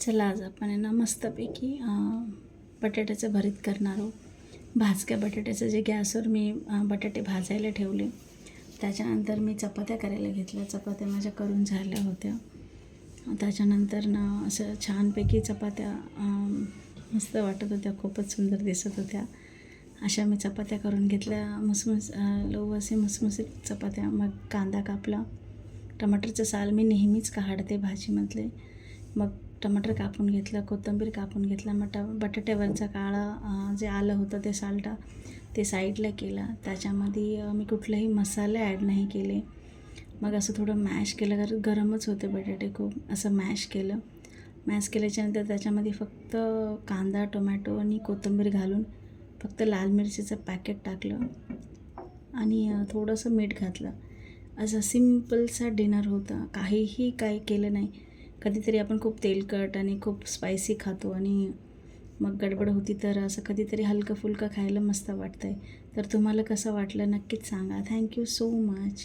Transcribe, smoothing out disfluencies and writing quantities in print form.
चला आज आपण आहे ना मस्तपैकी बटाट्याचं भरीत करणार आहोत. भाजक्या बटाट्याचं जे गॅसवर मी बटाटे भाजायला ठेवले, त्याच्यानंतर मी चपात्या करायला घेतल्या. चपात्या माझ्या करून झाल्या होत्या. त्याच्यानंतर ना असं छानपैकी चपात्या मस्त वाटत होत्या, खूपच सुंदर दिसत होत्या. अशा मी चपात्या करून घेतल्या, मुसमुसीत चपात्या. मग कांदा कापला, टमाटरचं साल मी नेहमीच काढते भाजीमधले. मग टमाटर कापून घेतलं, कोथिंबीर कापून घेतला. बटाट्यावरचा काळा जे आलं होतं ते साईडला केला. त्याच्यामध्ये मी कुठलेही मसाले ॲड नाही केले. मग असं थोडं मॅश केलं, कारण गरमच होते बटाटे खूप. असं मॅश केल्याच्यानंतर त्याच्यामध्ये फक्त कांदा, टोमॅटो आणि कोथिंबीर घालून फक्त लाल मिरचीचं पॅकेट टाकलं आणि थोडंसं मीठ घातलं. असं सिम्पलसा डिनर होता. काही केलं नाही. कधीतरी आपण खूप तेलकट आणि खूप स्पायसी खातो आणि मग गडबड होती, तर असं कधीतरी हलकं फुलकं खायला मस्त वाटतं आहे. तर तुम्हाला कसं वाटलं नक्कीच सांगा. Thank you so much.